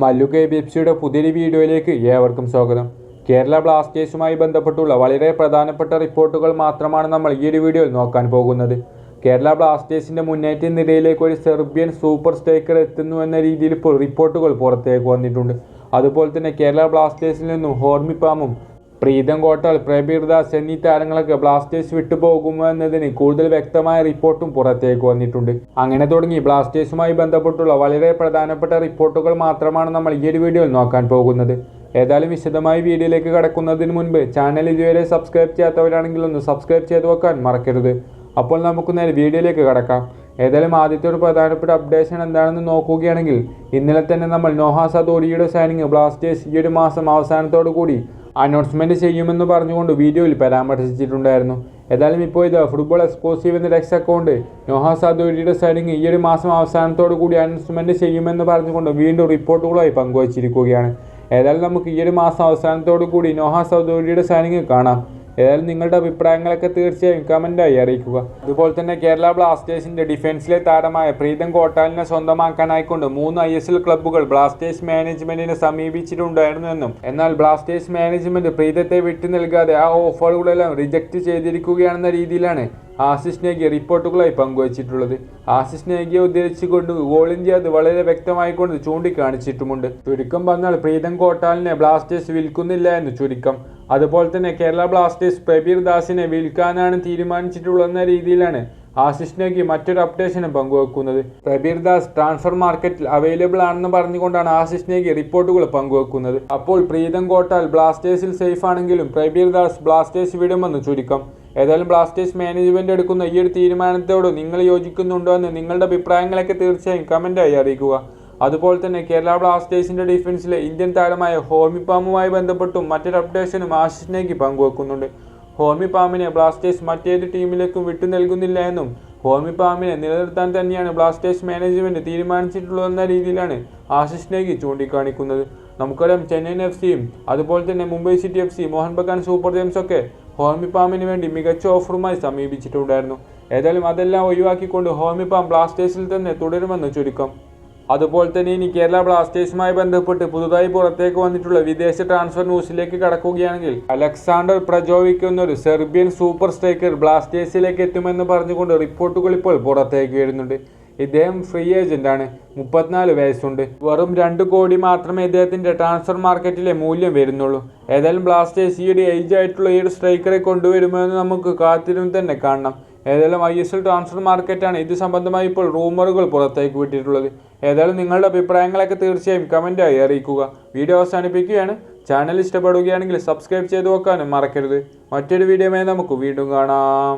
മല്ലു KBFCയുടെ പുതിയൊരു വീഡിയോയിലേക്ക് ഏവർക്കും സ്വാഗതം. കേരള ബ്ലാസ്റ്റേഴ്സുമായി ബന്ധപ്പെട്ടുള്ള വളരെ പ്രധാനപ്പെട്ട റിപ്പോർട്ടുകൾ മാത്രമാണ് നമ്മൾ ഈ ഒരു വീഡിയോയിൽ നോക്കാൻ പോകുന്നത്. കേരള ബ്ലാസ്റ്റേഴ്സിൻ്റെ മുന്നേറ്റ നിരയിലേക്ക് ഒരു സെർബിയൻ സൂപ്പർ സ്ട്രൈക്കർ എത്തുന്നു എന്ന രീതിയിൽ ഇപ്പോൾ റിപ്പോർട്ടുകൾ പുറത്തേക്ക് വന്നിട്ടുണ്ട്. അതുപോലെ തന്നെ കേരള ബ്ലാസ്റ്റേഴ്സിൽ നിന്നും ഹോർമിപ്പാമും പ്രീതം കോട്ടാൽ, പ്രബീർ ദാസ് എന്നീ താരങ്ങളൊക്കെ ബ്ലാസ്റ്റേഴ്സ് വിട്ടുപോകുമോ എന്നതിന് കൂടുതൽ വ്യക്തമായ റിപ്പോർട്ടും പുറത്തേക്ക് വന്നിട്ടുണ്ട്. അങ്ങനെ തുടങ്ങി ബ്ലാസ്റ്റേഴ്സുമായി ബന്ധപ്പെട്ടുള്ള വളരെ പ്രധാനപ്പെട്ട റിപ്പോർട്ടുകൾ മാത്രമാണ് നമ്മൾ ഈ ഒരു വീഡിയോയിൽ നോക്കാൻ പോകുന്നത്. ഏതായാലും വിശദമായി വീഡിയോയിലേക്ക് കടക്കുന്നതിന് മുൻപ് ചാനൽ ഇതുവരെ സബ്സ്ക്രൈബ് ചെയ്യാത്തവരാണെങ്കിൽ ഒന്ന് സബ്സ്ക്രൈബ് ചെയ്ത് വെക്കാൻ മറക്കരുത്. അപ്പോൾ നമുക്ക് നേരെ വീഡിയോയിലേക്ക് കടക്കാം. ഏതായാലും ആദ്യത്തെ ഒരു പ്രധാനപ്പെട്ട അപ്ഡേഷൻ എന്താണെന്ന് നോക്കുകയാണെങ്കിൽ, ഇന്നലെ തന്നെ നമ്മൾ നോഹ സദോഡിയുടെ സൈനിങ് ബ്ലാസ്റ്റേഴ്സ് ഈ ഒരു മാസം അവസാനത്തോടു കൂടി അനൗൺസ്മെൻറ്റ് ചെയ്യുമെന്ന് പറഞ്ഞുകൊണ്ട് വീഡിയോയിൽ പരാമർശിച്ചിട്ടുണ്ടായിരുന്നു. ഏതായാലും ഇപ്പോൾ ഇത് ഫുട്ബോൾ എക്സ്ക്ലൂസീവ് എന്ന എക്സ് അക്കൗണ്ട് നോഹ സദോഡിയുടെ സൈനിങ് ഈ ഒരു മാസം അവസാനത്തോടു കൂടി അനൗൺസ്മെൻറ്റ് ചെയ്യുമെന്ന് പറഞ്ഞുകൊണ്ട് വീണ്ടും റിപ്പോർട്ടുകളായി പങ്കുവച്ചിരിക്കുകയാണ്. ഏതായാലും നമുക്ക് ഈ ഒരു മാസം അവസാനത്തോടു കൂടി നോഹ സദോഡിയുടെ സൈനിങ് കാണാം. ഏതായാലും നിങ്ങളുടെ അഭിപ്രായങ്ങളൊക്കെ തീർച്ചയായും കമൻറ്റായി അറിയിക്കുക. അതുപോലെ തന്നെ കേരള ബ്ലാസ്റ്റേഴ്സിൻ്റെ ഡിഫൻസിലെ താരമായ പ്രീതം കോട്ടാലിനെ സ്വന്തമാക്കാനായിക്കൊണ്ട് 3 ISL ക്ലബ്ബുകൾ ബ്ലാസ്റ്റേഴ്സ് മാനേജ്മെൻറ്റിനെ സമീപിച്ചിട്ടുണ്ടായിരുന്നു എന്നും, എന്നാൽ ബ്ലാസ്റ്റേഴ്സ് മാനേജ്മെൻറ്റ് പ്രീതത്തെ വിട്ടു നൽകാതെ ആ ഓഫറുകളെല്ലാം റിജക്റ്റ് ചെയ്തിരിക്കുകയാണെന്ന രീതിയിലാണ് ആശിഷ് നേഗി റിപ്പോർട്ടുകളായി പങ്കുവച്ചിട്ടുള്ളത്. ആശിഷ് നേഗിയെ ഉദ്ദേശിച്ചുകൊണ്ട് ഗോൾ ഇന്ത്യ അത് വളരെ വ്യക്തമായിക്കൊണ്ട് ചൂണ്ടിക്കാണിച്ചിട്ടുമുണ്ട്. ചുരുക്കം പറഞ്ഞാൽ പ്രീതം കോട്ടാലിനെ ബ്ലാസ്റ്റേഴ്സ് വിൽക്കുന്നില്ല എന്ന് ചുരുക്കം. അതുപോലെ തന്നെ കേരള ബ്ലാസ്റ്റേഴ്സ് പ്രബീർ ദാസിനെ വിൽക്കാനാണ് തീരുമാനിച്ചിട്ടുള്ളതെന്ന രീതിയിലാണ് ആശിഷ് നേഗി മറ്റൊരു അപ്ഡേഷനും പങ്കുവെക്കുന്നത്. പ്രബീർ ദാസ് ട്രാൻസ്ഫർ മാർക്കറ്റിൽ അവൈലബിൾ ആണെന്ന് പറഞ്ഞുകൊണ്ടാണ് ആശിഷ് നേഗി റിപ്പോർട്ടുകൾ പങ്കുവെക്കുന്നത്. അപ്പോൾ പ്രീതം കോട്ടാൽ ബ്ലാസ്റ്റേഴ്സിൽ സേഫ് ആണെങ്കിലും പ്രബീർ ദാസ് ബ്ലാസ്റ്റേഴ്സ് വിടുമെന്ന് ചുരുക്കം. ഏതായാലും ബ്ലാസ്റ്റേഴ്സ് മാനേജ്മെൻറ്റ് എടുക്കുന്ന ഈ ഒരു തീരുമാനത്തോട് നിങ്ങൾ യോജിക്കുന്നുണ്ടോ എന്ന് നിങ്ങളുടെ അഭിപ്രായങ്ങളൊക്കെ തീർച്ചയായും കമൻറ്റായി അറിയിക്കുക. അതുപോലെ തന്നെ കേരള ബ്ലാസ്റ്റേഴ്സിൻ്റെ ഡിഫൻസിലെ ഇന്ത്യൻ താരമായ ഹോർമിപ്പാമുമായി ബന്ധപ്പെട്ടും മറ്റൊരു അപ്ഡേഷനും ആശിഷ് നേഗി പങ്കുവെക്കുന്നുണ്ട്. ഹോർമിപ്പാമിനെ ബ്ലാസ്റ്റേഴ്സ് മറ്റേത് ടീമിലേക്കും വിട്ടു നൽകുന്നില്ല എന്നും, ഹോർമിപ്പാമിനെ നിലനിർത്താൻ തന്നെയാണ് ബ്ലാസ്റ്റേഴ്സ് മാനേജ്മെൻറ്റ് തീരുമാനിച്ചിട്ടുള്ളതെന്ന രീതിയിലാണ് ആശിഷ് നേഗി ചൂണ്ടിക്കാണിക്കുന്നത്. നമുക്കറിയാം ചെന്നൈയിൻ FCയും അതുപോലെ തന്നെ Mumbai city FC, Mohun Bagan super ജയൻസൊക്കെ ഹോർമിപ്പാമിന് വേണ്ടി മികച്ച ഓഫറുമായി സമീപിച്ചിട്ടുണ്ടായിരുന്നു. ഏതായാലും അതെല്ലാം ഒഴിവാക്കിക്കൊണ്ട് ഹോർമിപ്പാം ബ്ലാസ്റ്റേഴ്സിൽ തന്നെ തുടരുമെന്ന് ചുരുക്കം. അതുപോലെ തന്നെ ഇനി കേരള ബ്ലാസ്റ്റേഴ്സുമായി ബന്ധപ്പെട്ട് പുതുതായി പുറത്തേക്ക് വന്നിട്ടുള്ള വിദേശ ട്രാൻസ്ഫർ ന്യൂസിലേക്ക് കടക്കുകയാണെങ്കിൽ, അലക്സാണ്ടർ പ്രജോവിക് എന്നൊരു സെർബിയൻ സൂപ്പർ സ്ട്രൈക്കർ ബ്ലാസ്റ്റേഴ്സിലേക്ക് എത്തുമെന്ന് പറഞ്ഞുകൊണ്ട് റിപ്പോർട്ടുകൾ ഇപ്പോൾ പുറത്തേക്ക് വരുന്നുണ്ട്. ഇദ്ദേഹം ഫ്രീ ഏജന്റാണ്, 34 വയസ്സുണ്ട്. വെറും 2 കോടി മാത്രമേ ഇദ്ദേഹത്തിൻ്റെ ട്രാൻസ്ഫർ മാർക്കറ്റിലെ മൂല്യം വരുന്നുള്ളൂ. ഏതായാലും ബ്ലാസ്റ്റേഴ്സ് ഈ ഒരു ഏജ് ആയിട്ടുള്ള ഈ ഒരു സ്ട്രൈക്കറെ കൊണ്ടുവരുമോ എന്ന് നമുക്ക് കാത്തിരുന്ന് തന്നെ കാണണം. ഏതായാലും ISL ട്രാൻസ്ഫർ മാർക്കറ്റാണ് ഇത് സംബന്ധമായി ഇപ്പോൾ റൂമറുകൾ പുറത്തേക്ക് വിട്ടിട്ടുള്ളത്. ഏതായാലും നിങ്ങളുടെ അഭിപ്രായങ്ങളൊക്കെ തീർച്ചയായും കമൻറ്റായി അറിയിക്കുക. വീഡിയോ അവസാനിപ്പിക്കുകയാണ്. ചാനൽ ഇഷ്ടപ്പെടുകയാണെങ്കിൽ സബ്സ്ക്രൈബ് ചെയ്ത് വെക്കാനും മറക്കരുത്. മറ്റൊരു വീഡിയോയുമായി നമുക്ക് വീണ്ടും കാണാം.